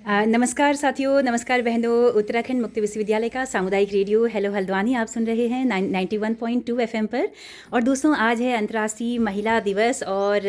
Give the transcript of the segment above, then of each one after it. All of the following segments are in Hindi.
नमस्कार साथियों, नमस्कार बहनों। उत्तराखंड मुक्त विश्वविद्यालय का सामुदायिक रेडियो हेलो हल्द्वानी आप सुन रहे हैं 91.2 एफएम पर। और दोस्तों, आज है अंतर्राष्ट्रीय महिला दिवस और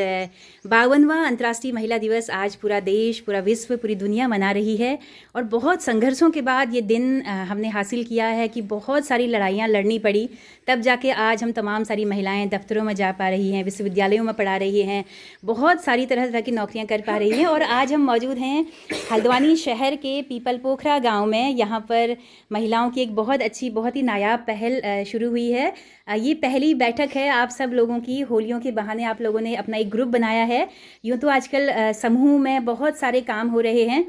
52वां अंतर्राष्ट्रीय महिला दिवस आज पूरा देश, पूरा विश्व, पूरी दुनिया मना रही है। और बहुत संघर्षों के बाद ये दिन हमने हासिल किया है कि बहुत सारी लड़ाइयाँ लड़नी पड़ी, तब जाके आज हम तमाम सारी महिलाएं दफ्तरों में जा पा रही हैं, विश्वविद्यालयों में पढ़ा रही हैं, बहुत सारी तरह तरह की नौकरियां कर पा रही हैं। और आज हम मौजूद हैं हल्द्वानी शहर के पीपल पोखरा गांव में। यहाँ पर महिलाओं की एक बहुत अच्छी, बहुत ही नायाब पहल शुरू हुई है। ये पहली बैठक है आप सब लोगों की। होलियों के बहाने आप लोगों ने अपना एक ग्रुप बनाया है। यूँ तो आजकल समूह में बहुत सारे काम हो रहे हैं,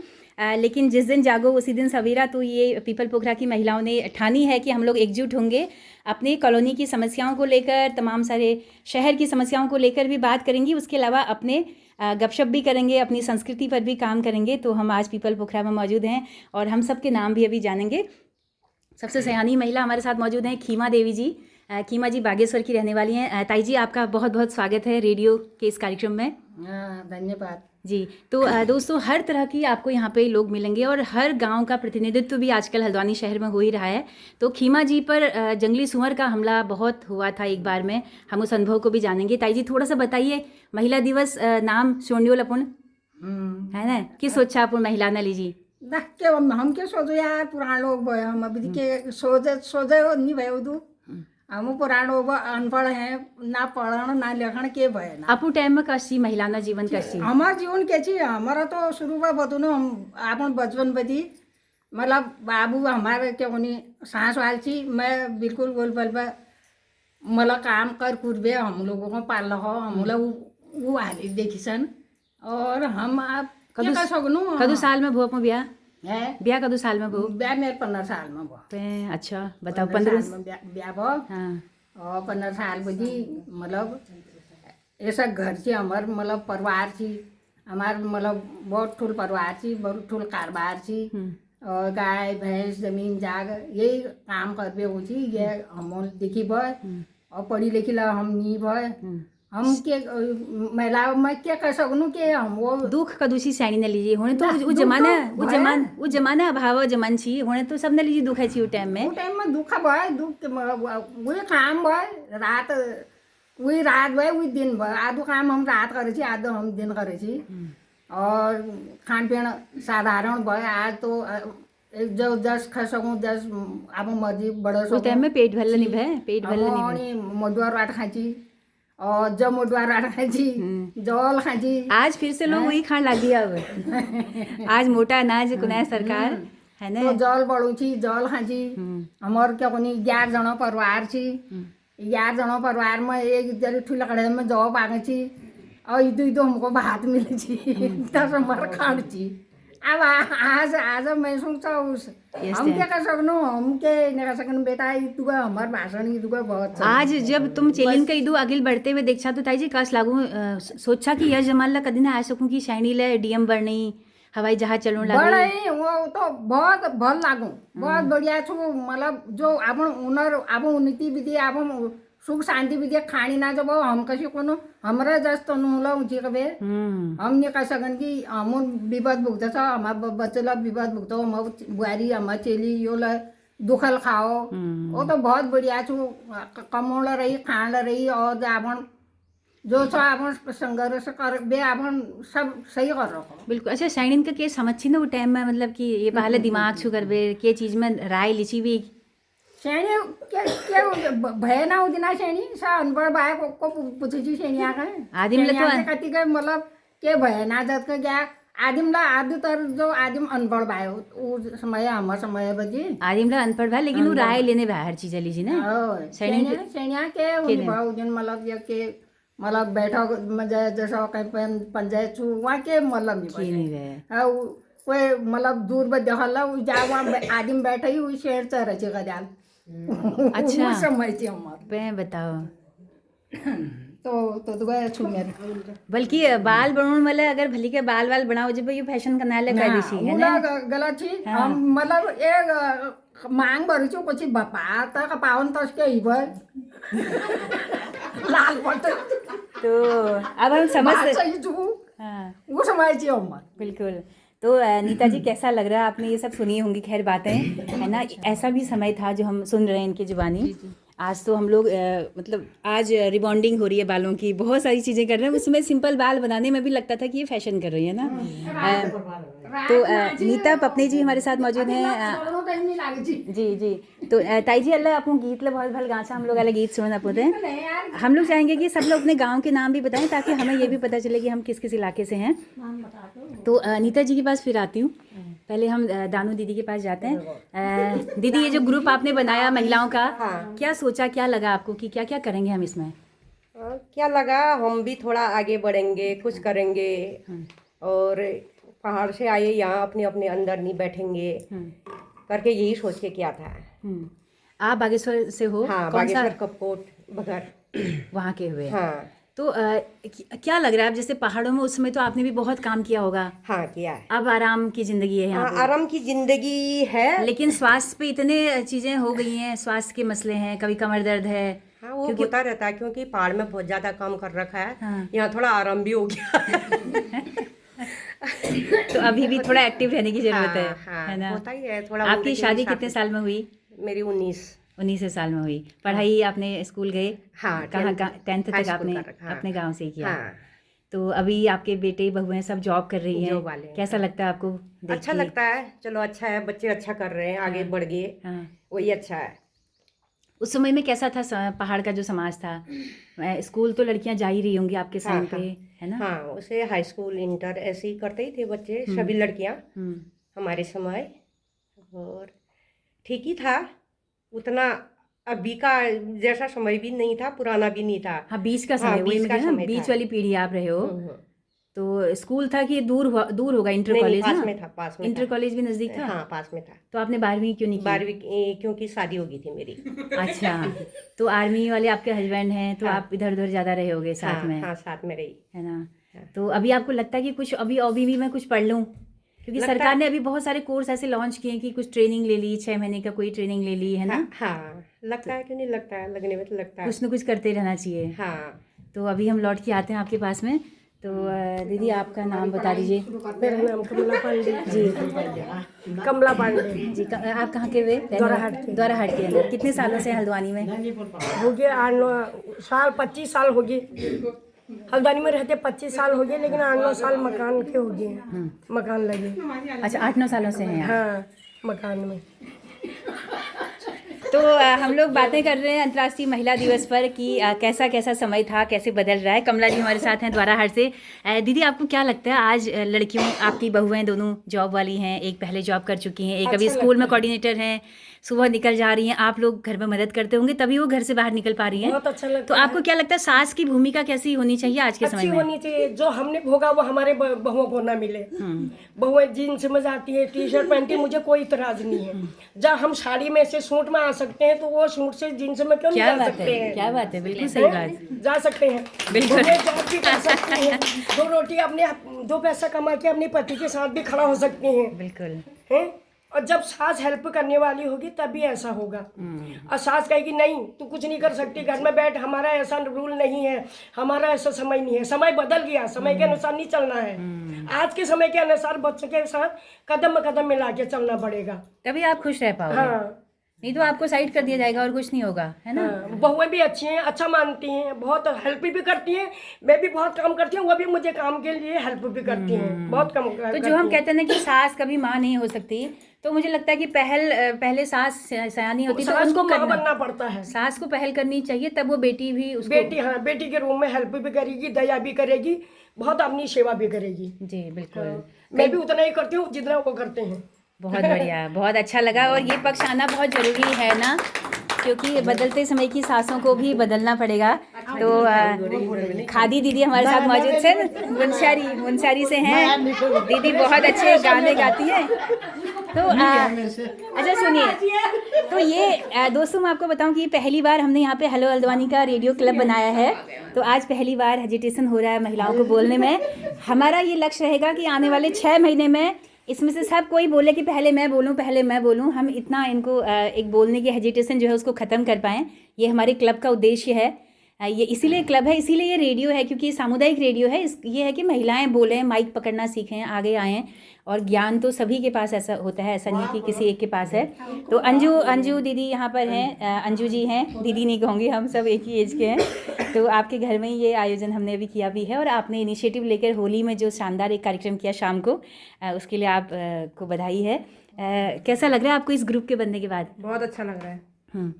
लेकिन जिस दिन जागो उसी दिन सवेरा। तो ये पीपल पोखरा की महिलाओं ने ठानी है कि हम लोग एकजुट होंगे, अपने कॉलोनी की समस्याओं को लेकर, तमाम सारे शहर की समस्याओं को लेकर भी बात करेंगी। उसके अलावा अपने गपशप भी करेंगे, अपनी संस्कृति पर भी काम करेंगे। तो हम आज पीपल पोखरा में मौजूद हैं और हम सब के नाम भी अभी जानेंगे। सबसे सयानी महिला हमारे साथ मौजूद हैं खीमा देवी जी। खीमा जी बागेश्वर की रहने वाली हैं। ताई जी, आपका बहुत बहुत स्वागत है रेडियो के इस कार्यक्रम में। धन्यवाद जी। तो दोस्तों, हर तरह की आपको यहाँ पे लोग मिलेंगे और हर गांव का प्रतिनिधित्व भी आजकल हल्द्वानी शहर में हो ही रहा है। तो खीमा जी पर जंगली सुअर का हमला बहुत हुआ था एक बार में, हम उस अनुभव को भी जानेंगे। ताई जी, थोड़ा सा बताइए, महिला दिवस नाम सोनियो लपुन है ना, कि सोचा अपन महिला न लीजिए के हम के सोचो यार, पुराण लोग भयो हम अभी के सोचे सोचे नहीं भयो दू। हम पुराण लोग अनपढ़ हैं, ना पढ़ण ना लिखण के भय ना। अपू टाइम में कसी महिला ना जीवन कसी हमार जीवन के छी, हमारा तो शुरू में बतू न हम अपन बचपन बदी मतलब बाबू हमारे के उन्हीं सांस वाल छी। मैं बिल्कुल बोल पल पे मतलब काम कर कुरबे हम लोगों को पाल हो, हम लोग वो हाली देखी सन। और हम आप क्या सकनू कदू साल में भूप में ब्याह है ब्याह कदू साल में भू ब्याह मेरे 15 साल में भो। अच्छा बताओ, 15 साल में ब्याह भो। हाँ। और 15 साल बदी मतलब ऐसा घर छी हमार, मतलब परिवार छी हमार, मतलब बहुत ठुल परिवार छी, बहुत ठुल कारोबार छी। और गाय भैंस जमीन जाग यही काम करबे हो छी। ये हम देखी भय और पढ़ी लिखी ला हम नहीं भय। हम के महिला मैं क्या कर सकूँ कि हम वो दुख का दूसरी सैनी न लीजिए होने तो वो जमाना अभाव जमान छी होने तो सब न लीजिए दुख है छी वो टाइम में दुख भय, दुख वही काम भय, रात वही रात भय, वही दिन भय। आधो काम हम रात करे छी, आधो हम दिन करे छी। और खान पीन साधारण भय। आज तो जो 10 खा सकूँ 10 आप मर्जी बड़ा सो टाइम में पेट भरल नहीं भय, पेट भरल नहीं मडुआर वाट खाची और जब मडुआर वाट खाची, जल खाची। आज फिर से लोग वही खान लग दिया अब आज मोटा अनाज कुनाय सरकार है ना, तो जल बड़ू छी, जल खाची। हमार क्या कोनी 11 जना परिवार छी। 11 जना परिवार में एक जरी ठुला कड़े में जौ पागे छी और इधर हमको भात मिले छी तब हमार खान छी। अब आज मैं सोचता उस हम क्या कर सकनू, हम के नहीं कर सकन बेटा। तू हमार भाषण की तू बहुत आज जब तुम चेलिन का इदू आगे बढ़ते हुए देखा तो ताई जी कस लागू सोचा कि यह जमान ला कदी ना आ सकूं कि सैनी ले डीएम बढ़नी, हवाई जहाज चलने लगे। वो तो बहुत भल लागू, बहुत बढ़िया छू। मतलब जो अपन उनर अब उन्नति विधि अब सुख शांति विधि खानी ना जब हम कसी कोनो हमरा जस्ट नुला ऊंची कबे हम नहीं कह सकन कि हम विपद भुगत छ। हमार बच्चे विपद भुगतो, हम बुआरी हमार चेली यो ला दुखल खाओ। वो तो बहुत बढ़िया छू, कमौल रही खान रही। और अपन जो छ अपन संघर्ष कर बे अपन सब सही कर रखो बिल्कुल। अच्छा, सैनिन का के समझ छी ना वो टाइम में, मतलब कि ये पहले दिमाग छू करबे के चीज में राय लिची भी सैनी क्या भय ना होती ना। सैनी सा अनपढ़ बाय को पूछे छी सैनी आके आदिम ले तो कति के मतलब के भय ना जत के गया आदिम ला आदि तर जो आदिम अनपढ़ बाय वो समय हमार समय बजी आदिम ला अनपढ़ भाई, लेकिन वो राय लेने भाई हर चीज लीजिए ना। सैनिया के भाव जन मतलब ये के मतलब बैठक में जैसा कहीं पंचायत छू वहाँ के मतलब नहीं है। कोई मतलब दूर में देखला जा वहाँ आदिम बैठे ही वही शेर चढ़े छे गजाल। अच्छा समय थी हमार पे बताओ तो दुआ छू मेरे बल्कि बाल बनाने वाले अगर भली के बाल बनाओ जब ये फैशन करना ले कर दी है ना, गलत थी। हम मतलब एक मांग भरी छू कुछ बपा तक पावन तस के ही भर लाल पट तो अब हम समझ सही छू वो समय थी हमार बिल्कुल। तो नीता जी कैसा लग रहा है? आपने ये सब सुनी होंगी खैर बातें, है ना? ऐसा भी समय था जो हम सुन रहे हैं इनकी जुबानी। आज तो हम लोग मतलब आज रिबॉन्डिंग हो रही है बालों की, बहुत सारी चीज़ें कर रहे हैं। उसमें सिंपल बाल बनाने में भी लगता था कि ये फैशन कर रही है ना। तो नीता पपनी जी हमारे साथ मौजूद हैं। जी जी। तो ताई जी अल्लाह आपको गीत ला बहुत भल गाँचा हम लोग अलग गीत सुन पोते हैं। हम लोग चाहेंगे कि सब लोग अपने गांव के नाम भी बताएं ताकि हमें ये भी पता चले कि हम किस किस इलाके से हैं। तो नीता जी के पास फिर आती हूँ। पहले हम दानू दीदी के पास जाते हैं। दीदी ये जो ग्रुप आपने बनाया महिलाओं का, क्या सोचा, क्या लगा आपको कि क्या क्या करेंगे हम इसमें? क्या लगा, हम भी थोड़ा आगे बढ़ेंगे, कुछ करेंगे और पहाड़ से आए यहाँ अपने अपने अंदर नहीं बैठेंगे करके यही सोच के किया था। आप बागेश्वर से हो? हाँ, कौन सा? बागेश्वर, कपकोट, बघर वहाँ के हुए। हाँ। तो क्या लग रहा है, अब जैसे पहाड़ों में उस समय तो आपने भी बहुत काम किया होगा। हाँ, किया है। अब आराम की जिंदगी है यहाँ पे। आराम की जिंदगी है, लेकिन स्वास्थ्य पे इतने चीजें हो गई हैं, स्वास्थ्य के मसले हैं, कभी कमर दर्द है। हाँ, वो होता रहता है क्योंकि पहाड़ में बहुत ज्यादा काम कर रखा है। हाँ। यहाँ थोड़ा आराम भी हो गया। तो अभी भी थोड़ा एक्टिव रहने की जरूरत है। हाँ, है ना? होता ही है थोड़ा। आपकी शादी कितने साल में हुई? मेरी 19 साल में हुई। पढ़ाई आपने स्कूल गए? हाँ, कहाँ 10th तक आपने अपने गांव से किया? हाँ। तो अभी आपके बेटे बहुएं सब जॉब कर रही हैं, कैसा लगता है आपको देख अच्छा के? लगता है, चलो अच्छा है, बच्चे अच्छा कर रहे हैं, आगे बढ़ गए, वही अच्छा है। उस समय में कैसा था पहाड़ का जो समाज था? स्कूल तो लड़कियां जा ही रही होंगी आपके समय पे, है ना? हाँ, उसे हाई स्कूल इंटर ऐसे ही करते ही थे बच्चे, सभी लड़कियां हमारे समय। और ठीक ही था, उतना अभी का जैसा समय भी नहीं था, पुराना भी नहीं था। हाँ, बीच का समय, वही मैं ना, बीच वाली पीढ़ी आप रहे हो। तो स्कूल था कि दूर होगा? इंटर कॉलेज पास में था, पास में। इंटर कॉलेज भी नजदीक था? हाँ, पास में था। तो आपने 12वीं क्यों नहीं की? 12वीं क्योंकि शादी हो गई थी मेरी। अच्छा, तो आर्मी वाले आपके हस्बैंड हैं, तो आप इधर उधर ज्यादा रहे होगे साथ में? हाँ, साथ में रही, है ना? तो अभी आपको लगता है कि कुछ अभी भी मैं कुछ पढ़ लूँ? क्योंकि सरकार ने अभी बहुत सारे कोर्स ऐसे लॉन्च किए हैं कि कुछ ट्रेनिंग ले ली, 6 महीने का कोई ट्रेनिंग ले ली, है ना? हाँ, लगता है कि नहीं लगता है, लगने में तो लगता है कुछ न कुछ करते रहना चाहिए। हाँ। तो अभी हम लौट के आते हैं आपके पास में। तो दीदी आपका नाम बता दीजिए। मेरा नाम कमला पांडे। जी, कमला पांडे जी। आप कहाँ के हुए? द्वाराहाट के अंदर। कितने सालों से हल्द्वानी में? हो गए 8-9 साल, 25 साल हो गए। हल्द्वानी में रहते 25 साल हो गए, लेकिन 8-9 साल मकान के हो गए, मकान लगे। अच्छा, 8-9 सालों से हैं यहाँ? हाँ, मकान में। तो हम लोग बातें कर रहे हैं अंतर्राष्ट्रीय महिला दिवस पर कि कैसा कैसा समय था, कैसे बदल रहा है। कमला जी हमारे साथ हैं द्वाराहाट से। दीदी आपको क्या लगता है, आज लड़कियों, आपकी बहुएं दोनों जॉब वाली हैं, एक पहले जॉब कर चुकी हैं, एक अभी स्कूल में कोऑर्डिनेटर हैं, सुबह निकल जा रही हैं, आप लोग घर में मदद करते होंगे तभी वो घर से बाहर निकल पा रही हैं। बहुत अच्छा लगता तो आपको क्या लगता है सास की भूमिका कैसी होनी चाहिए आज के समय में? होनी चाहिए, जो हमने भोगा वो हमारे बहुओं को ना मिले। बहुएं जीन्स में जाती है, टी शर्ट पहनती है, मुझे कोई इतराज नहीं है। जब हम साड़ी में से सूट में आ सकते हैं तो वो सूट से जीन्स में क्यों नहीं जा सकते हैं? क्या बात है, बिल्कुल सही बात। जा सकते हैं, बिल्कुल जॉब भी कर सकते हैं, 2 रोटी अपने 2 पैसा कमा के अपने पति के साथ भी खड़ा हो सकते हैं। बिल्कुल हैं? और जब सास हेल्प करने वाली होगी तभी ऐसा होगा। और सास कहेगी नहीं तू कुछ नहीं कर सकती, घर में बैठ, हमारा ऐसा रूल नहीं है, हमारा ऐसा समय नहीं है। समय बदल गया, समय के अनुसार नहीं चलना है। आज के समय के अनुसार बच्चों के साथ कदम कदम मिला के चलना पड़ेगा, तभी आप खुश रह पाओगे। हाँ, नहीं तो आपको साइड कर दिया जाएगा और कुछ नहीं होगा, है ना? हाँ, बहुएं भी अच्छी हैं, अच्छा मानती हैं, बहुत हेल्प भी करती हैं। मैं भी बहुत काम करती हूँ, वो भी मुझे काम के लिए हेल्प भी करती हैं, बहुत कम तो जो हम कहते हैं ना कि सास कभी माँ नहीं हो सकती, तो मुझे लगता है कि पहले सास सयानी होती तो उनको माँ बनना पड़ता है। सास को पहल करनी चाहिए, तब वो बेटी भी उसको हाँ, बेटी के रूम में हेल्प भी करेगी, दया भी करेगी, बहुत अपनी सेवा भी करेगी। जी बिल्कुल। मैं भी उतना ही करती हूँ जितना वो करते हैं। बहुत बढ़िया, बहुत अच्छा लगा। और ये पक्ष आना बहुत जरूरी है ना, क्योंकि बदलते समय की सासों को भी बदलना पड़ेगा। तो खादी दीदी हमारे साथ मौजूद थे, मुंशियारी से हैं दीदी, बहुत अच्छे गाने गाती हैं। तो अच्छा सुनिए, तो ये दोस्तों मैं आपको बताऊं कि पहली बार हमने यहाँ पे हेलो हल्द्वानी का रेडियो क्लब बनाया है। तो आज पहली बार हेजिटेशन हो रहा है महिलाओं को बोलने में। हमारा ये लक्ष्य रहेगा कि आने वाले 6 महीने में इसमें से सब कोई बोले कि पहले मैं बोलूं, हम इतना इनको एक बोलने की हेजिटेशन जो है उसको ख़त्म कर पाएँ। ये हमारे क्लब का उद्देश्य है। ये इसीलिए क्लब है, इसीलिए ये रेडियो है, क्योंकि ये सामुदायिक रेडियो है। ये है कि महिलाएं बोलें, माइक पकड़ना सीखें, आगे आएँ। और ज्ञान तो सभी के पास ऐसा होता है, ऐसा नहीं कि किसी एक के पास है। तो अंजू दीदी यहाँ पर हैं, अंजू जी हैं, दीदी नहीं कहूँगी, हम सब एक ही एज के हैं। तो आपके घर में ही ये आयोजन हमने अभी किया भी है, और आपने इनिशिएटिव लेकर होली में जो शानदार एक कार्यक्रम किया शाम को, उसके लिए आप को बधाई है। कैसा लग रहा है आपको इस ग्रुप के बनने के बाद? बहुत अच्छा लग रहा है।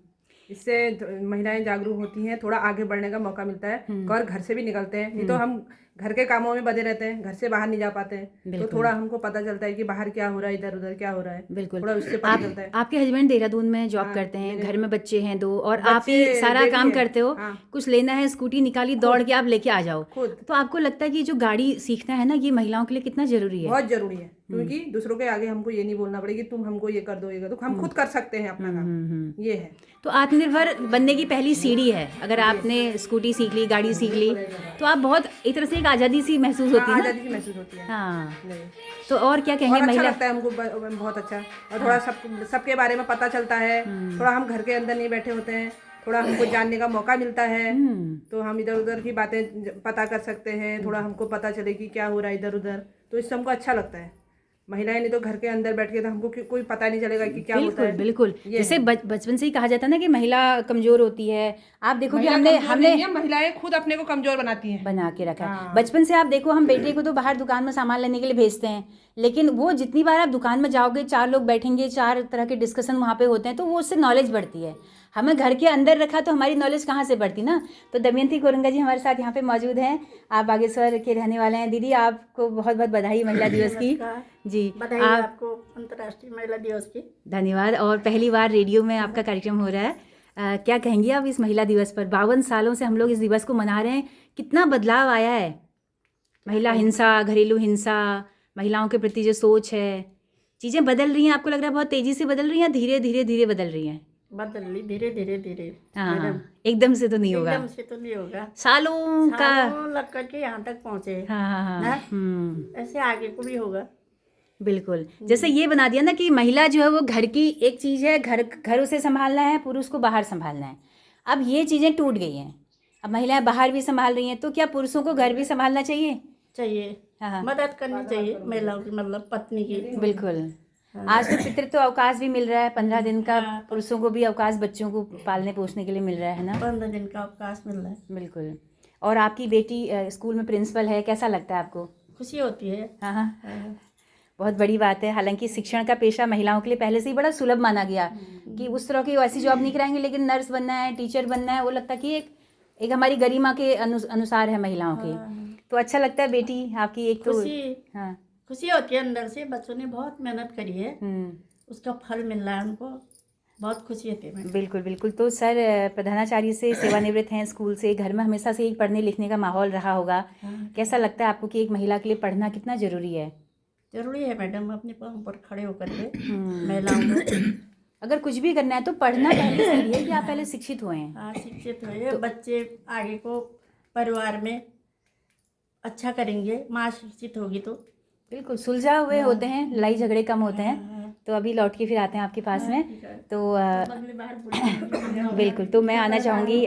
इससे महिलाएं जागरूक होती हैं, थोड़ा आगे बढ़ने का मौका मिलता है, और घर से भी निकलते हैं। नहीं तो हम घर के कामों में बंधे रहते हैं, घर से बाहर नहीं जा पाते हैं, तो थोड़ा हमको पता चलता है कि बाहर क्या हो रहा है, इधर उधर क्या हो रहा है। बिल्कुल, थोड़ा उससे पता चलता है। आपके हस्बैंड देहरादून में जॉब करते हैं, घर में बच्चे हैं 2, और आप ही सारा काम करते हो। कुछ लेना है, स्कूटी निकाली, दौड़ के आप लेके आ जाओ खुद। तो आपको लगता है कि जो गाड़ी सीखना है ना, ये महिलाओं के लिए कितना जरूरी है? बहुत जरूरी है, क्योंकि दूसरों के आगे हमको ये नहीं बोलना पड़ेगा कि तुम हमको ये कर दो, ये कर दो। हम खुद कर सकते हैं अपना काम, ये है। तो आत्मनिर्भर बनने की पहली सीढ़ी है। अगर आपने स्कूटी सीख ली, गाड़ी सीख ली, तो आप बहुत एक तरह से एक आज़ादी सी महसूस होती है ना? आज़ादी महसूस होती है। हाँ, तो और क्या कहेंगे? अच्छा महिला लगता है हमको, बहुत अच्छा। और थोड़ा सबके बारे में पता चलता है, थोड़ा हम घर के अंदर नहीं बैठे होते हैं, थोड़ा हमको जानने का मौका मिलता है। तो हम इधर उधर की बातें पता कर सकते हैं, थोड़ा हमको पता चले कि क्या हो रहा है इधर उधर। तो इससे हमको अच्छा लगता है। महिलाएं नहीं तो घर के अंदर बैठ के तो हमको कोई पता नहीं चलेगा कि क्या होता है। बिल्कुल, जैसे बचपन से ही कहा जाता है ना कि महिला कमजोर होती है। आप देखो कि हमने महिलाएं खुद अपने को कमजोर बनाती हैं, बना के रखा है। बचपन से आप देखो, हम बेटे को तो बाहर दुकान में सामान लेने के लिए भेजते हैं, लेकिन वो जितनी बार आप दुकान में जाओगे, 4 लोग बैठेंगे, 4 तरह के डिस्कशन वहाँ पे होते हैं, तो वो उससे नॉलेज बढ़ती है। हमें घर के अंदर रखा तो हमारी नॉलेज कहाँ से बढ़ती ना। तो दमयंती कोरंगा जी हमारे साथ यहाँ पे मौजूद हैं। आप बागेश्वर के रहने वाले हैं। दीदी, आपको बहुत बहुत बधाई महिला दिवस की। जी, बधाई आपको अंतर्राष्ट्रीय महिला दिवस की। धन्यवाद। और पहली बार रेडियो में आपका कार्यक्रम हो रहा है। क्या कहेंगी आप इस महिला दिवस पर? 52 सालों से हम लोग इस दिवस को मना रहे हैं, कितना बदलाव आया है? महिला हिंसा, घरेलू हिंसा, महिलाओं के प्रति जो सोच है, चीज़ें बदल रही हैं? आपको लग रहा है बहुत तेज़ी से बदल रही हैं, धीरे धीरे धीरे बदल रही हैं? बदल ली, धीरे धीरे धीरे। हाँ, एकदम से तो नहीं होगा, एकदम से तो नहीं होगा, सालों का लग करके यहाँ तक पहुँचे। हाँ। ऐसे आगे को भी होगा। बिल्कुल, जैसे ये बना दिया ना कि महिला जो है वो घर की एक चीज़ है, घर उसे संभालना है, पुरुष को बाहर संभालना है। अब ये चीज़ें टूट गई हैं, अब महिलाएं बाहर भी संभाल रही हैं, तो क्या पुरुषों को घर भी संभालना चाहिए? हाँ, मदद करनी चाहिए महिलाओं की, मतलब पत्नी की। बिल्कुल। आज तो पितृत्व अवकाश भी मिल रहा है, 15 दिन का पुरुषों को भी अवकाश बच्चों को पालने पोसने के लिए मिल रहा है ना? 15 दिन का अवकाश मिल रहा है। बिल्कुल। और आपकी बेटी स्कूल में प्रिंसिपल है, कैसा लगता है आपको? खुशी होती है। हाँ, बहुत बड़ी बात है। हालांकि शिक्षण का पेशा महिलाओं के लिए पहले से ही बड़ा सुलभ माना गया कि उस तरह की ऐसी जॉब नहीं कराएंगे, लेकिन नर्स बनना है, टीचर बनना है, वो लगता कि एक हमारी गरिमा के अनुसार है महिलाओं की। तो अच्छा लगता है बेटी आपकी, एक तो हाँ खुशी होती है अंदर से। बच्चों ने बहुत मेहनत करी है, उसका फल मिल रहा है उनको, बहुत खुशी होती है। बिल्कुल बिल्कुल। तो सर प्रधानाचार्य से सेवानिवृत्त हैं स्कूल से, घर में हमेशा से एक पढ़ने लिखने का माहौल रहा होगा। कैसा लगता है आपको कि एक महिला के लिए पढ़ना कितना ज़रूरी है? जरूरी है मैडम, अपने पाँव पर खड़े होकर के महिलाओं को अगर कुछ भी करना है तो पढ़ना पहले सीढ़ी है कि आप पहले शिक्षित हुए हैं। हाँ, शिक्षित हुए तो बच्चे आगे को परिवार में अच्छा करेंगे। माँ शिक्षित होगी तो बिल्कुल सुलझा हुए होते हैं, लड़ाई झगड़े कम होते हैं। तो अभी लौट के फिर आते हैं आपके पास में। तो बिल्कुल, तो मैं आना चाहूँगी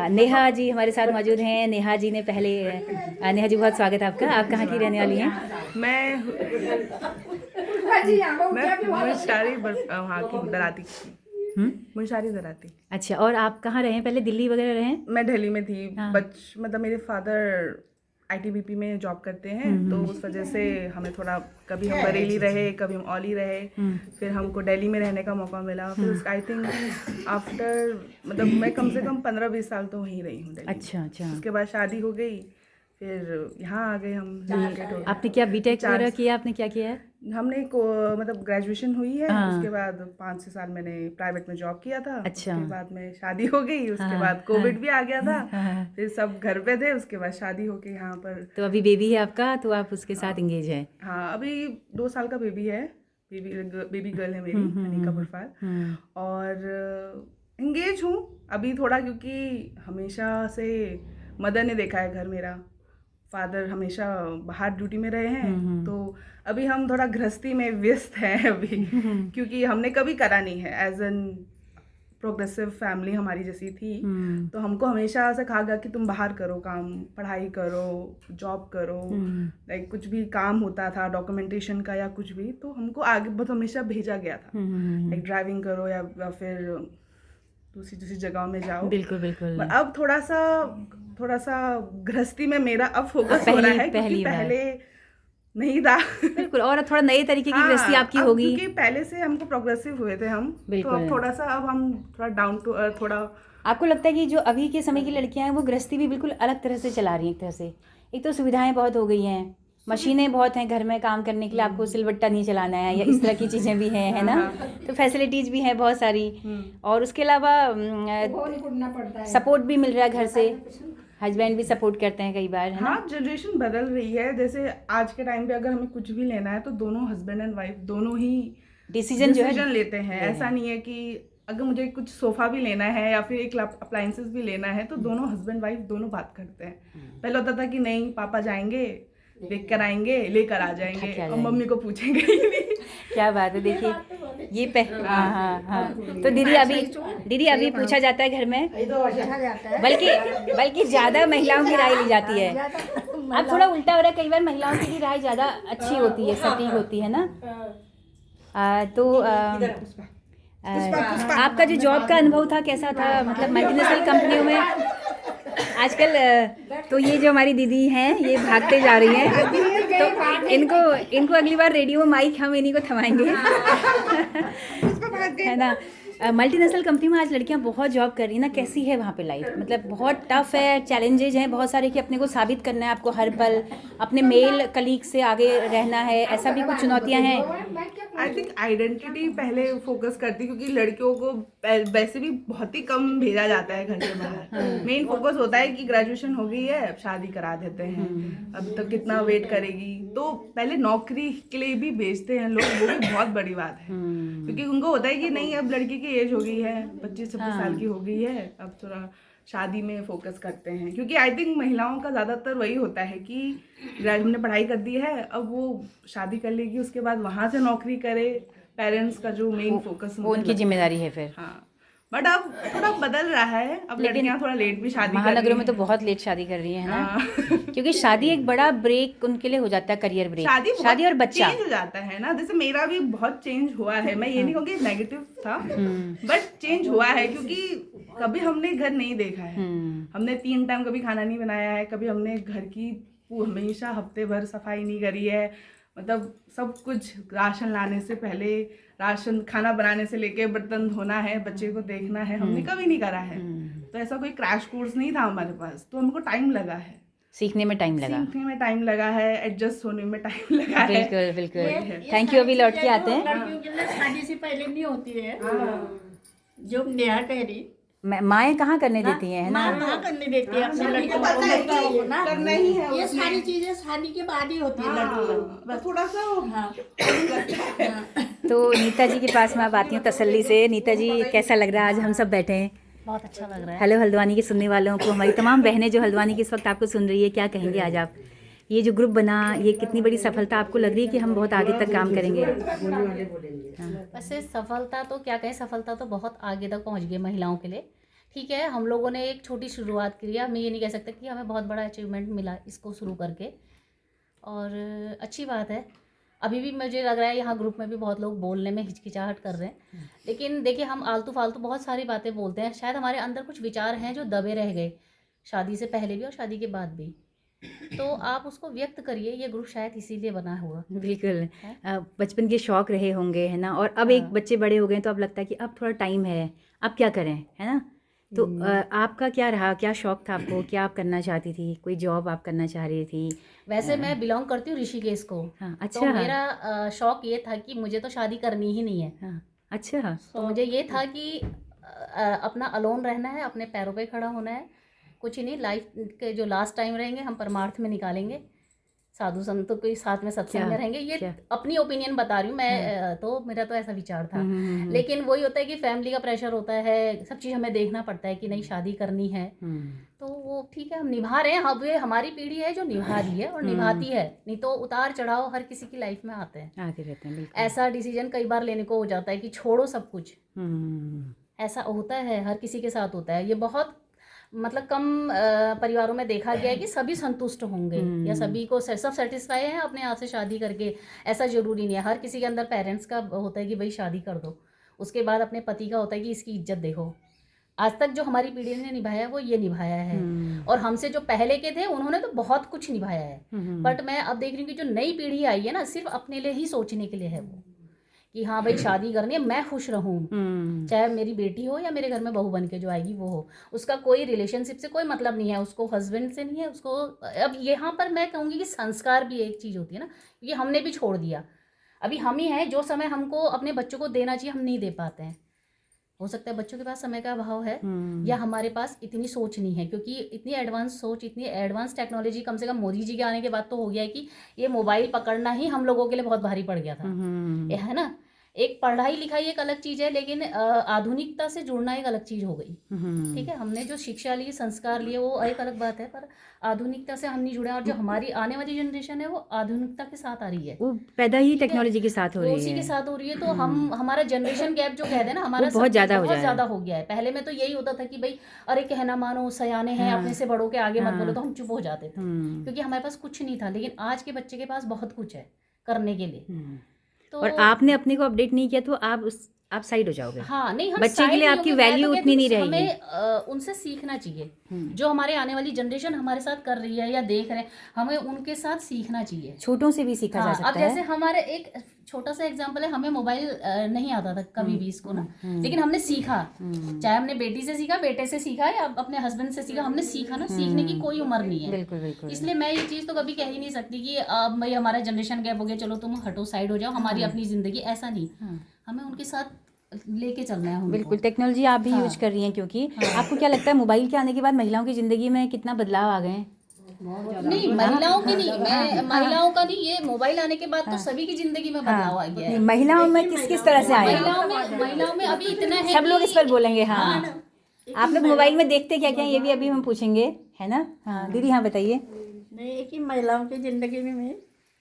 नेहा जी हमारे साथ मौजूद हैं। नेहा जी ने पहले नेहा जी बहुत स्वागत है आपका। आप कहाँ की रहने वाली हैं? मैं मुंशारी वहाँ की दराती मुंशारी दराती। अच्छा, और आप कहाँ रहे? पहले दिल्ली वगैरह रहे? मैं दिल्ली में थी। मतलब मेरे फादर ITBP में जॉब करते हैं, तो उस वजह से हमें थोड़ा, कभी हम बरेली रहे, कभी हम औली रहे, फिर हमको दिल्ली में रहने का मौका मिला। फिर उसका आई थिंक आफ्टर, मतलब मैं कम से कम 15-20 साल तो वहीं रही हूँ दिल्ली। अच्छा। उसके बाद शादी हो गई, फिर यहाँ आ गए हम। आपने क्या बीटेक वगैरह किया? आपने क्या किया है? हमने मतलब ग्रेजुएशन हुई है। उसके बाद 5-6 साल मैंने प्राइवेट में जॉब किया था। अच्छा। उसके बाद में शादी हो गई, उसके बाद कोविड भी आ गया था। फिर सब घर पे थे, उसके बाद शादी हो गई यहाँ पर। तो अभी बेबी है आपका, तो आप उसके साथ एंगेज है? हाँ, अभी 2 साल का बेबी है। बेबी गर्ल है मेरी, अनिका बुरफाल। और एंगेज हूँ अभी थोड़ा, क्योंकि हमेशा से मदर ने देखा है घर मेरा। फादर हमेशा बाहर ड्यूटी में रहे हैं, तो अभी हम थोड़ा गृहस्थी में व्यस्त हैं अभी, क्योंकि हमने कभी करा नहीं है एज एन प्रोग्रेसिव फैमिली हमारी जैसी थी, तो हमको हमेशा से कहा गया कि तुम बाहर करो काम, पढ़ाई करो, जॉब करो, लाइक कुछ भी काम होता था डॉक्यूमेंटेशन का या कुछ भी, तो हमको आगे बहुत हमेशा भेजा गया था, लाइक ड्राइविंग करो या फिर दूसरी दूसरी जगहों में जाओ। बिल्कुल बिल्कुल। पर अब थोड़ा सा गृहस्थी में मेरा अब फोकस हो रहा है, क्योंकि पहले नहीं था। बिल्कुल, और थोड़ा नए तरीके की गृहस्थी आपकी अब होगी, क्योंकि पहले से हमको प्रोग्रेसिव हुए थे हम, तो बिल्कुल। अब थोड़ा सा अब हम थोड़ा डाउन टू अर्थ, थोड़ा आपको लगता है कि जो अभी के समय की लड़कियां हैं वो गृहस्थी भी बिल्कुल अलग तरह से चला रही हैं? एक तरह से एक तो सुविधाएं बहुत हो गई हैं, मशीनें बहुत हैं घर में काम करने के लिए, आपको सिलबट्टा नहीं चलाना है या इस तरह की चीज़ें भी हैं, है ना, तो फैसिलिटीज़ भी हैं बहुत सारी, और उसके अलावा सपोर्ट भी मिल रहा है घर से, हस्बैंड भी सपोर्ट करते हैं कई बार, है ना। हाँ, जनरेशन बदल रही है। जैसे आज के टाइम पे अगर हमें कुछ भी लेना है तो दोनों हस्बैंड एंड वाइफ दोनों ही डिसीजन लेते हैं। ऐसा नहीं है कि अगर मुझे कुछ सोफा भी लेना है या फिर एक अप्लायंसेस भी लेना है तो दोनों हस्बैंड वाइफ दोनों बात करते हैं। पहले होता था कि नहीं, पापा जाएंगे, देख कर आएंगे, लेकर आ जाएंगे, और मम्मी को पूछेंगे ही नहीं। क्या बात है, देखिए ये हाँ। तो दीदी अभी पूछा जाता है घर में, बल्कि ज़्यादा महिलाओं की राय ली जाती है। अब थोड़ा उल्टा हो रहा है, कई बार महिलाओं की भी राय ज़्यादा अच्छी होती है, सटीक होती है ना। आपका जो जॉब का अनुभव था कैसा था, मतलब मल्टीनेशनल कंपनियों में आजकल, तो ये जो हमारी दीदी हैं ये भागते जा रही हैं, तो इनको अगली बार रेडियो में माइक हम इन्हीं को थमाएंगे, है ना। मल्टीनेशनल कंपनी में आज लड़कियां बहुत जॉब कर रही हैं ना, कैसी है वहाँ पे लाइफ? मतलब बहुत टफ है, चैलेंजेज हैं बहुत सारे कि अपने को साबित करना है आपको हर पल, अपने मेल कलीग से आगे रहना है, ऐसा भी कुछ चुनौतियाँ हैं? आई थिंक आइडेंटिटी पहले फोकस करती, क्योंकि लड़कियों को वैसे भी बहुत ही कम भेजा जाता है घर से बाहर। मेन फोकस होता है कि ग्रेजुएशन हो गई है, अब शादी करा देते हैं, अब तक कितना वेट करेगी, तो पहले नौकरी के लिए भी भेजते हैं लोग, वो भी बहुत बड़ी बात है, क्योंकि उनको होता है कि नहीं, अब लड़की की एज हो गई है, 25-26 साल की हो गई है, अब थोड़ा शादी में फोकस करते हैं। क्योंकि आई थिंक महिलाओं का ज़्यादातर वही होता है कि हमने पढ़ाई कर दी है, अब वो शादी कर लेगी, उसके बाद वहाँ से नौकरी करे, पेरेंट्स का जो मेन फोकस वो उनकी जिम्मेदारी है फिर। हाँ, बट अब थोड़ा बदल रहा है, अब लड़कियां थोड़ा लेट भी शादी महानगरों में तो बहुत लेट शादी कर रही है ना, क्योंकि शादी एक बड़ा ब्रेक उनके लिए हो जाता है, करियर ब्रेक, शादी और बच्चा चेंज हो जाता है ना। जैसे मेरा भी बहुत चेंज हुआ है, मैं ये नहीं कहूँगी नेगेटिव था, बट चेंज हुआ है, क्योंकि कभी हमने घर नहीं देखा है, हमने 3 टाइम कभी खाना नहीं बनाया है, कभी हमने घर की हमेशा हफ्ते भर सफाई नहीं करी है, मतलब सब कुछ राशन लाने से पहले, राशन खाना बनाने से लेके बर्तन धोना है, बच्चे को देखना है, हमने कभी नहीं करा है। तो ऐसा कोई क्रैश कोर्स नहीं था हमारे पास, तो हमको टाइम लगा है, सीखने में टाइम लगा है, एडजस्ट होने में टाइम लगा है। बिल्कुल। थैंक यू, अभी लौट के आते हैं। लड़कियों के लिए शादी से पहले नहीं होती है, जो नेहा कह रही, माएँ कहाँ करने देती हैं, है ना, कहाँ करने देती है अपने लड़कियों को, करना ही है, ये सारी चीजें शादी के बाद ही होती है लड़कियों को, थोड़ा सा तो नीता जी के पास मैं अब आती हूँ तसल्ली से। नीता जी, कैसा लग रहा है आज हम सब बैठे हैं? बहुत अच्छा लग रहा है। हेलो हल्द्वानी के सुनने वालों को, हमारी तमाम बहनें जो हल्द्वानी की इस वक्त आपको सुन रही है, क्या कहेंगे आज आप? ये जो ग्रुप बना, ये कितनी बड़ी सफलता आपको लग रही है कि हम बहुत आगे तक काम करेंगे? वैसे सफलता तो क्या कहें, सफलता तो बहुत आगे तक पहुंच गई महिलाओं के लिए। ठीक है, हम लोगों ने एक छोटी शुरुआत की है, मैं ये नहीं कह सकता कि हमें बहुत बड़ा अचीवमेंट मिला इसको शुरू करके, और अच्छी बात है। अभी भी मुझे लग रहा है यहाँ ग्रुप में भी बहुत लोग बोलने में हिचकिचाहट कर रहे हैं, लेकिन देखिए हम आलतू फालतू बहुत सारी बातें बोलते हैं, शायद हमारे अंदर कुछ विचार हैं जो दबे रह गए शादी से पहले भी और शादी के बाद भी, तो आप उसको व्यक्त करिए। ये ग्रुप शायद इसीलिए बना हुआ। बिल्कुल, बचपन के शौक रहे होंगे, है ना, और अब एक बच्चे बड़े हो गए तो अब लगता है कि अब थोड़ा टाइम है, अब क्या करें, है ना। तो आपका क्या रहा, क्या शौक था आपको, क्या आप करना चाहती थी, कोई जॉब आप करना चाह रही थी? वैसे मैं बिलोंग करती हूँ ऋषिकेश को। हाँ, अच्छा। तो मेरा शौक ये था कि मुझे तो शादी करनी ही नहीं है। हाँ, अच्छा। तो मुझे ये था कि अपना अलोन रहना है, अपने पैरों पे खड़ा होना है, कुछ ही नहीं, लाइफ के जो लास्ट टाइम रहेंगे हम परमार्थ में निकालेंगे, साधु संतों के साथ में सत्संग में रहेंगे। ये अपनी ओपिनियन बता रही हूँ मैं, तो मेरा तो ऐसा विचार था। लेकिन वही होता है कि फैमिली का प्रेशर होता है, सब चीज़ हमें देखना पड़ता है कि नहीं शादी करनी है, तो वो ठीक है, हम निभा रहे हैं। अब ये हमारी पीढ़ी है जो निभा रही है और निभाती है, नहीं तो उतार चढ़ाव हर किसी की लाइफ में आते हैं, आते रहते हैं। बिल्कुल। ऐसा डिसीजन कई बार लेने को हो जाता है कि छोड़ो सब कुछ, ऐसा होता है, हर किसी के साथ होता है। ये बहुत मतलब कम परिवारों में देखा गया है कि सभी संतुष्ट होंगे या सभी को सब सेटिस्फाई है अपने आप से शादी करके। ऐसा ज़रूरी नहीं है, हर किसी के अंदर पेरेंट्स का होता है कि भाई शादी कर दो, उसके बाद अपने पति का होता है कि इसकी इज्जत देखो। आज तक जो हमारी पीढ़ी ने निभाया है वो ये निभाया है, और हमसे जो पहले के थे उन्होंने तो बहुत कुछ निभाया है। बट मैं अब देख रही हूँ कि जो नई पीढ़ी आई है ना, सिर्फ अपने लिए ही सोचने के लिए है वो, कि हाँ भाई शादी करनी है, मैं खुश रहूँ, चाहे मेरी बेटी हो या मेरे घर में बहू बन के जो आएगी वो हो, उसका कोई रिलेशनशिप से कोई मतलब नहीं है, उसको हस्बैंड से नहीं है उसको। अब यहाँ पर मैं कहूँगी कि संस्कार भी एक चीज़ होती है ना, क्योंकि हमने भी छोड़ दिया। अभी हम ही हैं, जो समय हमको अपने बच्चों को देना चाहिए हम नहीं दे पाते हैं। हो सकता है बच्चों के पास समय का अभाव है, या हमारे पास इतनी सोच नहीं है, क्योंकि इतनी एडवांस सोच, इतनी एडवांस टेक्नोलॉजी कम से कम मोदी जी के आने के बाद तो हो गया है कि ये मोबाइल पकड़ना ही हम लोगों के लिए बहुत भारी पड़ गया था, ये है ना। एक पढ़ाई लिखाई एक अलग चीज़ है, लेकिन आधुनिकता से जुड़ना एक अलग चीज़ हो गई। ठीक है, हमने जो शिक्षा ली, संस्कार लिए, वो एक अलग बात है, पर आधुनिकता से हम नहीं जुड़े। और जो हमारी आने वाली जनरेशन है वो आधुनिकता के साथ आ रही है, वो पैदा ही टेक्नोलॉजी के साथ हो रही है, उसी के साथ हो रही है। तो हमारा जनरेशन गैप जो कहते हैं ना, हमारा बहुत ज़्यादा हो गया है। पहले में तो यही होता था कि भाई अरे कहना मानो, सयाने हैं, अपने से बड़ों के आगे मत बोलो, तो हम चुप हो जाते थे क्योंकि हमारे पास कुछ नहीं था। लेकिन आज के बच्चे के पास बहुत कुछ है करने के लिए। तो और आपने अपने को अपडेट नहीं किया तो आप साइड हो जाओगे। हाँ, नहीं, हम बच्चे के लिए आपकी वैल्यू उतनी नहीं रहेगी। हमें उनसे सीखना चाहिए, जो हमारे आने वाली जनरेशन हमारे साथ कर रही है या देख रहे हैं, हमें उनके साथ सीखना चाहिए। छोटों से भी सीखा जा सकता अब जैसे हमारे एक छोटा सा एग्जांपल है, हमें मोबाइल नहीं आता था कभी भी इसको ना, लेकिन हमने सीखा, चाहे हमने बेटी से सीखा, बेटे से सीखा या अपने हस्बैंड से सीखा, हमने सीखा ना। सीखने की कोई उम्र नहीं है। बिल्कुल बिल्कुल। इसलिए मैं ये चीज़ तो कभी कह ही नहीं सकती कि अब भाई हमारा जनरेशन गैप हो गया, चलो तुम हटो, साइड हो जाओ, हमारी अपनी जिंदगी, ऐसा नहीं। हमें उनके साथ लेके चलना है। बिल्कुल, टेक्नोलॉजी आप भी यूज कर रही हैं, क्योंकि आपको क्या लगता है मोबाइल के आने के बाद महिलाओं की ज़िंदगी में कितना बदलाव आ गए हैं? नहीं, महिलाओं की नहीं, मैं महिलाओं का नहीं, ये मोबाइल आने के बाद तो सभी की जिंदगी में बदलाव आ गया है। महिलाओं में किस तरह से आया? महिलाओं में अभी इतना है, सब लोग इस पर बोलेंगे। हाँ, आप लोग मोबाइल में देखते क्या क्या, ये भी अभी हम पूछेंगे, है ना। हाँ दीदी, हाँ बताइए। नहीं कि महिलाओं की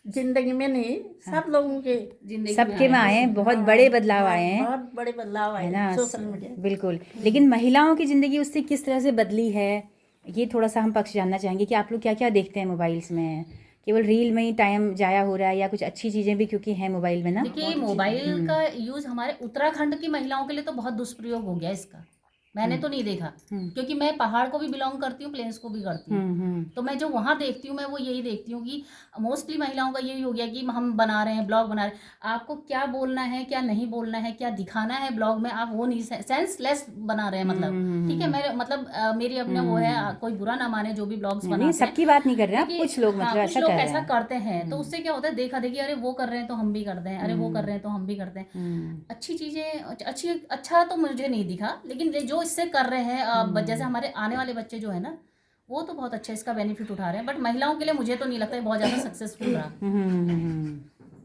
जिंदगी में नहीं, सब लोगों के जिंदगी सबके में आए हैं, बहुत बड़े बदलाव आए हैं, बहुत बड़े बदलाव आए है ना, सोशल मीडिया। बिल्कुल। लेकिन महिलाओं की ज़िंदगी उससे किस तरह से बदली है, ये थोड़ा सा हम पक्ष जानना चाहेंगे कि आप लोग क्या क्या देखते हैं मोबाइल्स में। केवल रील में ही टाइम जाया हो रहा है या कुछ अच्छी चीज़ें भी क्योंकि हैं मोबाइल में ना? देखिए, मोबाइल का यूज़ हमारे उत्तराखंड की महिलाओं के लिए तो बहुत दुष्प्रयोग हो गया इसका। मैंने तो नहीं देखा, क्योंकि मैं पहाड़ को भी बिलोंग करती हूँ, प्लेन्स को भी करती हूँ। तो मैं जो वहाँ देखती हूँ, मैं वो यही देखती हूँ कि मोस्टली महिलाओं का यही हो गया कि हम बना रहे हैं ब्लॉग, बना रहे हैं, आपको क्या बोलना है, क्या नहीं बोलना है, क्या दिखाना है ब्लॉग में, आप वो नहीं, सेंसलेस बना रहे हैं। मतलब ठीक है, मेरे मतलब मेरी अपने वो है, कोई बुरा ना माने जो भी ब्लॉग्स बनाते हैं, सबकी बात नहीं कर रहे हैं, कुछ लोग मतलब ऐसा करते हैं। तो उससे क्या होता है, देखा देखी, अरे वो कर रहे हैं तो हम भी करते हैं, अरे वो कर रहे हैं तो हम भी करते हैं। अच्छी चीज़ें अच्छा तो मुझे नहीं दिखा, लेकिन जो इससे कर रहे हैं जैसे हमारे आने वाले बच्चे जो है ना, वो तो बहुत अच्छा इसका बेनिफिट उठा रहे हैं। बट महिलाओं के लिए मुझे तो नहीं लगता है बहुत ज़्यादा सक्सेसफुल रहा।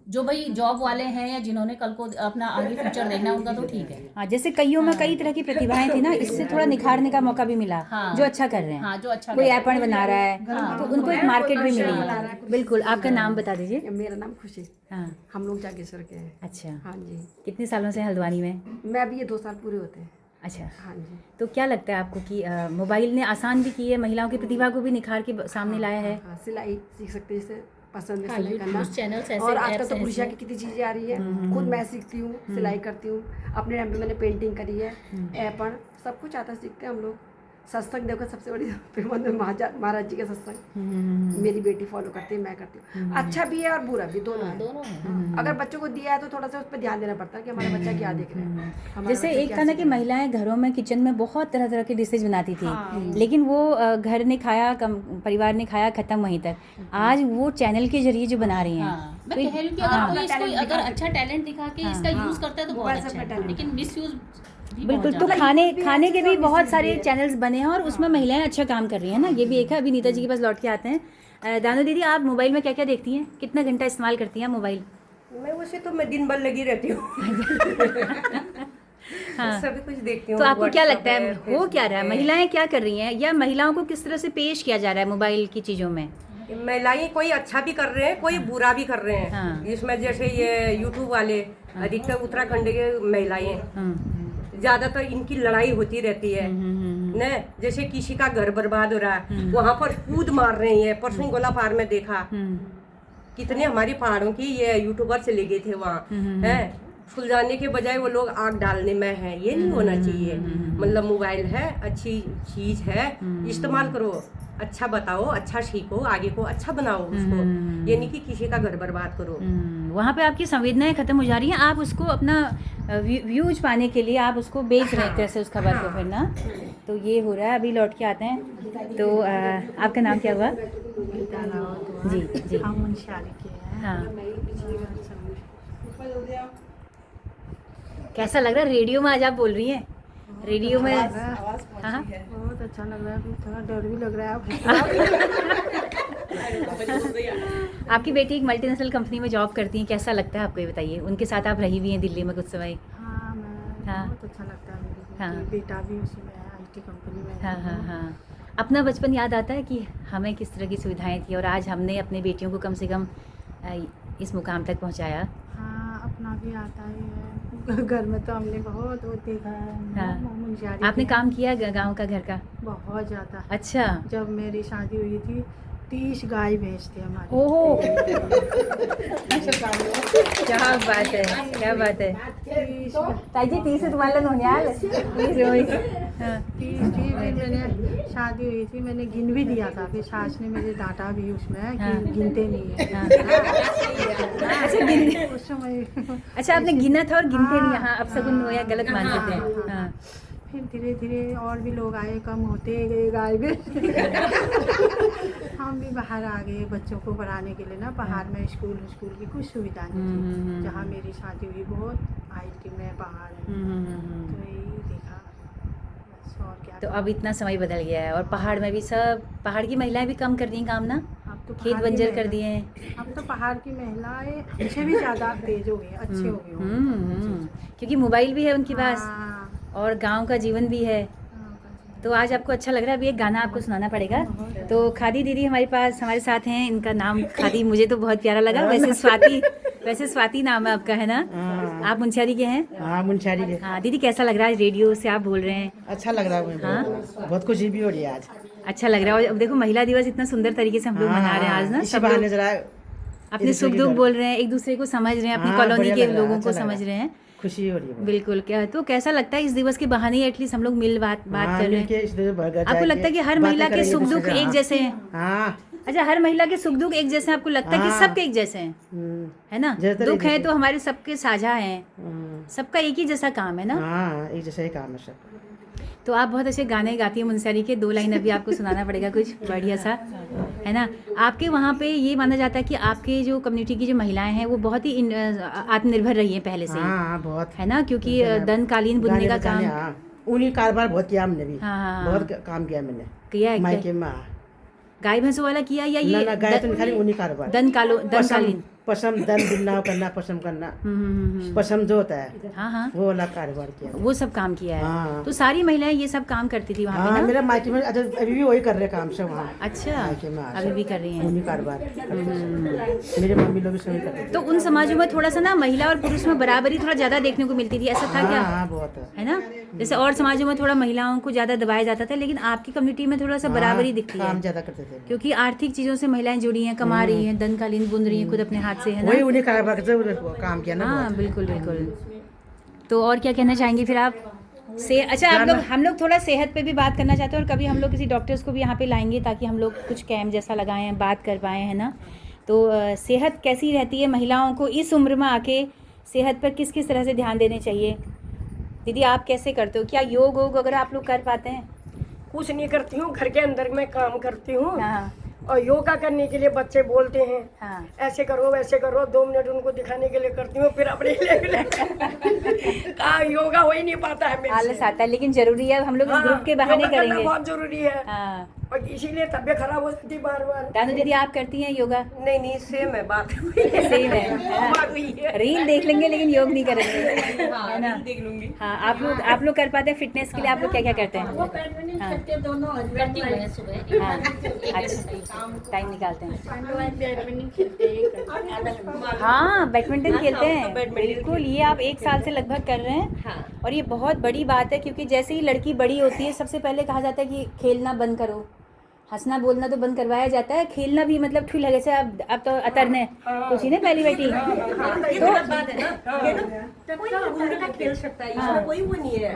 जो भाई जॉब वाले हैं या जिन्होंने कल को अपना आगे फ्यूचर देखना है, उनका तो ठीक है। हाँ, जैसे कईयों में कई तरह की प्रतिभाएं थी ना, इससे थोड़ा निखारने का मौका भी मिला। जो अच्छा कर रहे हैं, हाँ, जो अच्छा कोई ऐप बना रहा है, तो उनको एक मार्केट भी मिली। बिल्कुल, आपका नाम बता दीजिए। मेरा नाम खुशी। हाँ, हम लोग जागेश्वर के हैं। अच्छा, हाँ जी। कितने सालों से हल्द्वानी में? मैं अभी ये 2 साल पूरे होते हैं। अच्छा, हाँ जी। तो क्या लगता है आपको कि मोबाइल ने आसान भी की है, महिलाओं की प्रतिभा को भी निखार के सामने लाया है? हाँ, सिलाई सीख सकते हैं, जैसे पसंद है हाँ, सिलाई करना। चैनल्स ऐसे, और आजकल तो पुरुषा की कितनी चीज़ें आ रही है, खुद मैं सीखती हूँ, सिलाई करती हूँ। अपने टाइम पे मैंने पेंटिंग करी है, ऐपण सब कुछ आता, सीखते हैं हम लोग। सत्संग देखो, सबसे बड़ी फेमस महाराज जी का सत्संग मेरी बेटी फॉलो करती है, मैं करती हूँ। अच्छा भी है और बुरा भी, दोनों है। अगर बच्चों को दिया है तो थोड़ा सा उस पर ध्यान देना पड़ता है कि हमारा बच्चा क्या देख रहे हैं। जैसे एक था ना कि महिलाएं घरों में किचन में बहुत तरह तरह की डिशेज बनाती थी, लेकिन वो घर ने खाया, परिवार ने खाया, खत्म वहीं तक। आज वो चैनल के जरिए जो बना रही हैं, मैं कह रही हूँ कि अगर कोई इसको अगर अच्छा टैलेंट दिखा के इसका यूज करता है तो बहुत अच्छा है, लेकिन मिस यूज बिल्कुल। तो खाने के भी बहुत सारे चैनल्स बने हैं और उसमें महिलाएं अच्छा काम कर रही हैं ना, ये भी एक है। अभी नीता जी के पास लौट के आते हैं। दानू दीदी, आप मोबाइल में क्या क्या देखती हैं, कितना घंटा इस्तेमाल करती हैं मोबाइल? मैं वैसे तो मैं दिन भर लगी रहती हूँ। हाँ, सभी कुछ देखती हूँ। तो आपको क्या लगता है हो क्या रहा है, महिलाएं क्या कर रही हैं, या महिलाओं को किस तरह से पेश किया जा रहा है मोबाइल की चीज़ों में? महिलाएं कोई अच्छा भी कर रहे हैं, कोई बुरा भी कर रहे हैं। हाँ। इसमें जैसे ये यूट्यूब वाले अधिकतर उत्तराखंड के महिलाएं, ज्यादातर इनकी लड़ाई होती रहती है न, जैसे किसी का घर बर्बाद हो रहा है वहां पर कूद मार रही है। परसों गोला पार में देखा कितने हमारी पहाड़ों की ये यूट्यूबर से ले गए थे वहाँ है, फुलझाने के बजाय वो लोग आग डालने में है। ये नहीं होना चाहिए। मतलब मोबाइल है, अच्छी चीज है, इस्तेमाल करो, अच्छा बताओ, अच्छा सीखो, आगे को अच्छा बनाओ उसको। ये नहीं कि किसी का घर बर्बाद करो। वहाँ पे आपकी संवेदनाएं खत्म हो जा रही हैं, आप उसको अपना व्यूज पाने के लिए आप उसको बेच रहे हैं कैसे उस खबर को फिर ना। तो ये हो रहा है। अभी लौट के आते हैं। तो आपका नाम क्या हुआ? जी जी हाँ। कैसा लग रहा है रेडियो में आज आप बोल रही हैं? रेडियो में हाँ बहुत अच्छा लग रहा है, थोड़ा डर भी लग रहा है। आपकी बेटी एक मल्टीनेशनल कंपनी में जॉब करती हैं, कैसा लगता है आपको ये बताइए? उनके साथ आप रही हुई हैं दिल्ली में कुछ समय। हाँ, मैं हाँ। बहुत अच्छा लगता है मेरे को। हाँ। बेटा भी उसी में है, IT कंपनी में। हाँ हाँ हाँ। अपना बचपन याद आता है कि हमें किस तरह की सुविधाएं थी और आज हमने अपने बेटियों को कम से कम इस मुकाम तक पहुंचाया। हाँ, अपना भी आता है। घर में तो हमने बहुत वो देखा है। हाँ। मुंशियारी आपने के- काम किया गांव का, घर का? बहुत ज़्यादा। अच्छा। जब मेरी शादी हुई थी 30 गाय भैंस थी हमारी। ओहो क्या बात है, क्या बात है। 30 ताई जी 30 से तुम्हारा नोनियाल 30 हाँ। थी। फिर मैंने शादी हुई थी, मैंने गिन भी दिया था, फिर सास ने मुझे डांटा भी उसमें कि हाँ। गिनते नहीं है। हाँ। अच्छा गिन उस समय अच्छा आपने गिना था और गिनते नहीं। हाँ, हाँ अब सगुन हो या गलत मानते थे। हाँ। हाँ। फिर धीरे धीरे और भी लोग आए, कम होते गए गाय भी। हम भी बाहर आ गए बच्चों को पढ़ाने के लिए ना। पहाड़ में स्कूल की कुछ सुविधा नहीं थी। जहाँ मेरी शादी हुई बहुत IT में पहाड़ है, तो यही देखा बस। और क्या तो अब इतना समय बदल गया है और पहाड़ में भी सब पहाड़ की महिलाएं भी कम कर दी हैं काम ना, अब तो खेत पहाड़ की बंजर कर महिला- दिए हैं। अब तो पहाड़ की महिलाएं हमसे भी ज़्यादा तेज हो गई, अच्छे हो गए। क्योंकि मोबाइल भी है उनके पास हाँ, और गांव का जीवन भी है। तो आज आपको अच्छा लग रहा है। अभी एक गाना आपको सुनाना पड़ेगा। तो खादी दीदी हमारे पास हमारे साथ हैं। इनका नाम खादी मुझे तो बहुत प्यारा लगा। वैसे स्वाति नाम है आपका, है ना? आप मुंशियारी के हैं? हाँ, मुंशियारी के। हाँ दीदी कैसा लग रहा है? रेडियो से आप बोल रहे हैं। अच्छा लग रहा है मुझे। हाँ? बहुत खुशी भी हो रही है आज। अच्छा लग रहा है। और अब देखो महिला दिवस इतना सुंदर तरीके से हम लोग मना रहे हैं आज ना। इसी सब बहाने लोग जरा अपने सुख दुख बोल रहे हैं, एक दूसरे को समझ रहे हैं, अपनी हाँ, कॉलोनी बढ़िया के लग रहा है, लोगों अच्छा को लग समझ रहा रहे हैं। खुशी हो रही है। बिल्कुल। क्या तो कैसा लगता है इस दिवस के बहाने एटलीस्ट हम लोग मिल बात हाँ, कर रहे मिलके हैं? इस दिन बर्गर आपको जाएंगे, लगता है कि हर बातें महिला के करेंगे सुख दूसरे दुख से। एक जैसे हैं? हाँ। अच्छा हर महिला के सुख दुख एक जैसे हैं? आपको लगता है कि हाँ। सबके एक जैसे हैं, है ना? जैसे दुख है जैसे- तो हमारे सबके साझा हैं, सबका एक ही जैसा काम है ना। हाँ, एक जैसा ही काम है सब। तो आप बहुत अच्छे गाने गाती हैं मुंशियारी के। 2 लाइन अभी आपको सुनाना पड़ेगा कुछ बढ़िया सा, है ना? आपके वहाँ पे ये माना जाता है कि आपके जो कम्युनिटी की जो महिलाएं हैं वो बहुत ही आत्मनिर्भर रही हैं पहले से ही, हाँ, बहुत। है ना? क्योंकि दन कालीन बुनने का काम उन्हीं कारोबार बहुत किया हमने भी। हाँ। बहुत काम किया मैंने किया है। मायके में। गाय भैंसों वाला किया या ना ये ना, गाय तो नहीं, खाली उन्हीं कारोबार। दन कालीन? पसम दन बुनना करना, पसम करना, पसम जो होता है हाँ हाँ वो वाला कारोबार किया। वो सब काम किया है। हाँ। तो सारी महिलाएं ये सब काम करती थी वहाँ पे हाँ, ना? मेरा मायके में अच्छा अभी भी वही कर रहे काम सब वहाँ। अच्छा मायके में अभी भी कर रही हैं। उन्हीं कारोबार। मेरे मम्मी लोग भी सभी करते थे। तो उन समाजों में थोड़ा सा ना महिला और पुरुष में बराबरी थोड़ा ज्यादा देखने को मिलती थी, ऐसा था क्या? हाँ, बहुत है ना? जैसे और समाजों में थोड़ा महिलाओं को ज्यादा दबाया जाता था, लेकिन आपकी कम्युनिटी में थोड़ा सा बराबरी दिखती है काम ज्यादा करते थे। क्योंकि आर्थिक चीजों से महिलाएं जुड़ी हैं, कमा रही हैं, दन कालीन बुन रही हैं खुद अपने हाथ से, है वही ना? उन्हीं कारोबार से काम किया ना। हाँ बिल्कुल बिल्कुल। तो और क्या कहना चाहेंगे फिर आप? अच्छा हम लोग थोड़ा सेहत पे भी बात करना चाहते हैं और कभी हम लोग किसी डॉक्टर्स को भी यहाँ पे लाएंगे ताकि हम लोग कुछ कैम्प जैसा लगाएं, बात कर पाएँ, है ना? तो सेहत कैसी रहती है महिलाओं को इस उम्र में आके? सेहत पर किस किस तरह से ध्यान देने चाहिए? दीदी आप कैसे करते हो? क्या योग अगर आप लोग कर पाते हैं? कुछ नहीं करती हूँ, घर के अंदर में काम करती हूँ। हाँ और योगा करने के लिए बच्चे बोलते हैं हाँ ऐसे करो वैसे करो, 2 मिनट उनको दिखाने के लिए करती हूँ, फिर अपने कहाँ योगा हो ही नहीं पाता है मेरे आलस से। आता है, लेकिन जरूरी है। हम लोग इस हाँ, ग्रुप के बहाने योगा करना करेंगे। बहुत जरूरी है हाँ और इसीलिए तबीयत खराब हो जाती है बार बार। दानू दीदी आप करती हैं योगा? नहीं नहीं, सेम है बात। सेम है। बात हुई है। रील देख लेंगे लेकिन योग नहीं करेंगे, है ना? देख लूंगी। हाँ आप लोग कर पाते हैं फिटनेस के लिए? आप लोग क्या क्या करते हैं? हाँ करती हूँ मैं सुबह। हाँ अच्छा टाइम निकालते हैं। हाँ बैडमिंटन खेलते हैं। बिल्कुल, ये आप 1 साल से लगभग कर रहे हैं। और ये बहुत बड़ी बात है, क्योंकि जैसे ही लड़की बड़ी होती है सबसे पहले कहा जाता है कि खेलना बंद करो, हंसना बोलना तो बंद करवाया जाता है, खेलना भी मतलब ठुल लगे से अब तो अतरने कुछ ही नहीं पहली बेटी खेल सकता है, इसमें कोई वो नहीं है।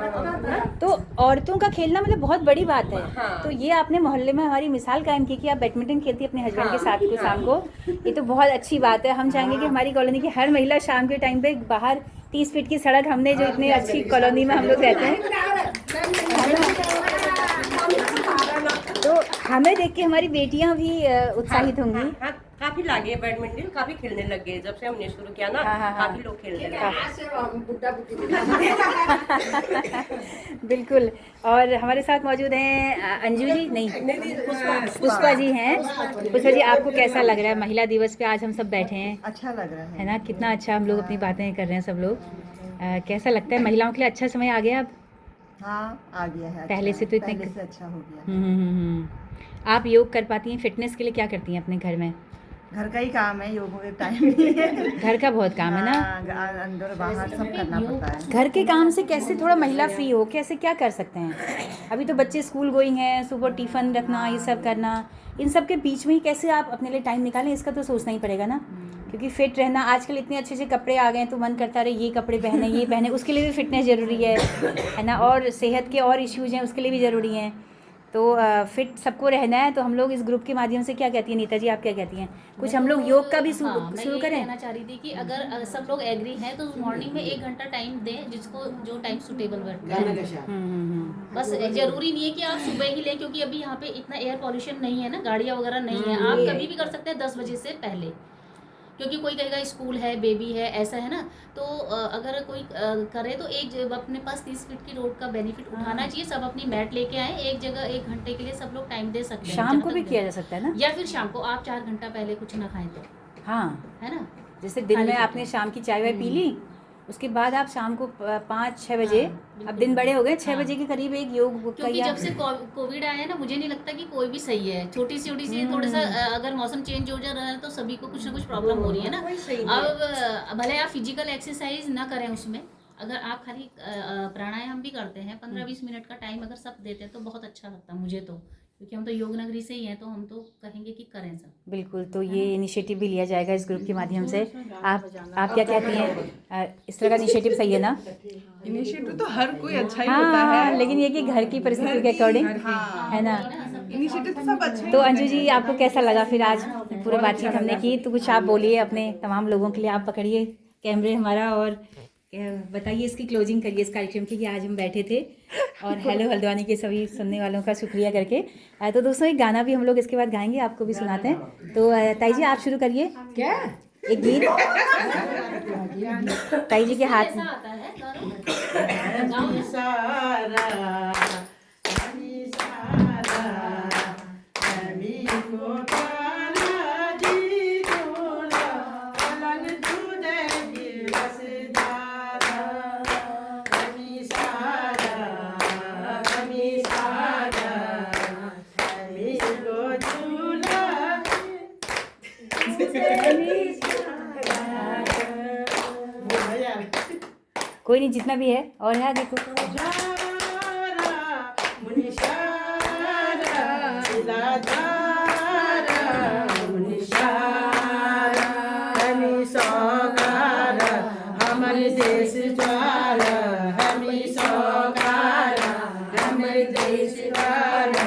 तो औरतों का खेलना मतलब बहुत बड़ी बात है। तो ये आपने मोहल्ले में हमारी मिसाल कायम की कि आप बैडमिंटन खेलती है अपने हस्बैंड के साथ को शाम को, ये तो बहुत अच्छी बात है। हम चाहेंगे कि हमारी कॉलोनी की हर महिला शाम के टाइम पे बाहर 30 फीट की सड़क, हमने जो इतनी अच्छी कॉलोनी में हम लोग रहते हैं, तो हमें देख के हमारी बेटियां भी उत्साहित होंगी। हाँ, काफी लागे बैडमिंटन, काफी खेलने लग गए जब से हमने शुरू किया ना। काफी लोग खेलने लगे। बिल्कुल। और हमारे साथ मौजूद हैं अंजू जी, नहीं पुष्पा जी हैं। पुष्पा जी, आपको कैसा लग रहा है महिला दिवस पे आज हम सब बैठे हैं? अच्छा लग रहा है ना, कितना अच्छा हम लोग अपनी बातें कर रहे हैं सब लोग। कैसा लगता है महिलाओं के लिए अच्छा समय आ गया अब? हाँ, आ गया है। पहले से तो इतने पहले से अच्छा हो गया। आप योग कर पाती हैं? फिटनेस के लिए क्या करती हैं अपने घर में? घर का ही काम है, योग में टाइम नहीं है। घर का बहुत काम है ना, अंदर बाहर सब करना पड़ता है। घर के काम से कैसे थोड़ा महिला फ्री हो, कैसे क्या कर सकते हैं? अभी तो बच्चे स्कूल गोइंग हैं, सुबह टिफ़िन रखना, ये सब करना, इन सब के बीच में ही कैसे आप अपने लिए टाइम निकालें, इसका तो सोचना ही पड़ेगा ना। क्योंकि फिट रहना, आजकल इतने अच्छे अच्छे कपड़े आ गए हैं तो मन करता रहे ये कपड़े पहने, ये पहने, उसके लिए भी फिटनेस ज़रूरी है ना। और सेहत के और इश्यूज़ हैं, उसके लिए भी ज़रूरी हैं। तो फिट सबको रहना है। तो हम लोग इस ग्रुप के माध्यम से क्या कहती हैं नीता जी, आप क्या कहती हैं? कुछ हम लोग योग का भी शुरू करें? कहना चाह रही थी कि अगर सब लोग एग्री हैं तो मॉर्निंग में 1 घंटा टाइम दें, जिसको जो टाइम सूटेबल बैठता है। बस जरूरी नहीं है कि आप सुबह ही लें, क्योंकि अभी यहाँ पे इतना एयर पॉल्यूशन नहीं है ना, गाड़ियाँ वगैरह नहीं है। आप कभी भी कर सकते हैं 10 बजे से पहले, क्योंकि कोई कहेगा स्कूल है, बेबी है, ऐसा है ना। तो अगर कोई करे तो अपने पास 30 फीट की रोड का बेनिफिट उठाना चाहिए। सब अपनी मैट लेके आए, एक जगह 1 घंटे के लिए सब लोग टाइम दे सकते हैं। शाम को भी किया जा सकता है ना, या फिर शाम को आप 4 घंटा पहले कुछ ना खाएं तो, हाँ है ना। जैसे दिन में आपने शाम की चाय वाय पी ली, उसके बाद आप शाम को 5-6 बजे, अब दिन बड़े हो गए, 6 बजे के करीब एक योग क्योंकि जब से कोविड आया है ना, मुझे नहीं लगता कि कोई भी सही है। छोटी सी थोड़ा सा अगर मौसम चेंज हो जा रहा है तो सभी को कुछ ना कुछ प्रॉब्लम हो रही है ना। अब भले आप फिजिकल एक्सरसाइज ना करें, उसमें अगर आप खाली प्राणायाम भी करते हैं 15-20 मिनट का टाइम अगर सब देते हैं तो बहुत अच्छा लगता है मुझे तो, क्योंकि हम तो योग नगरी से ही हैं, तो हम तो कहेंगे कि करें सब। बिल्कुल। तो ये इनिशिएटिव भी लिया जाएगा इस ग्रुप के माध्यम से। आप क्या कहती हैं? इस तरह का इनिशिएटिव सही है ना? इनिशिएटिव तो हर कोई अच्छा ही हाँ, होता है, लेकिन ये कि घर की परिस्थिति के अकॉर्डिंग, है ना। इनिशिएटिव तो सब अच्छे। तो अंजू जी, आपको कैसा लगा फिर आज पूरा बातचीत हमने की? तो कुछ आप बोलिए अपने तमाम लोगों के लिए। आप पकड़िए कैमरे हमारा और बताइए, इसकी क्लोजिंग करिए इस कार्यक्रम की, कि आज हम बैठे थे और हेलो हल्द्वानी के सभी सुनने वालों का शुक्रिया करके। तो दोस्तों, एक गाना भी हम लोग इसके बाद गाएंगे, आपको भी सुनाते हैं। तो ताई जी, आप शुरू करिए। क्या एक गीत ताई जी के हाथ में। कोई नहीं, जितना भी है और है देखो। हमारे देश ज्वाला, हमी सौगारा, हमारे देश ज्वाला,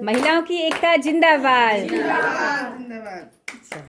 महिलाओं की एकता जिंदाबाद।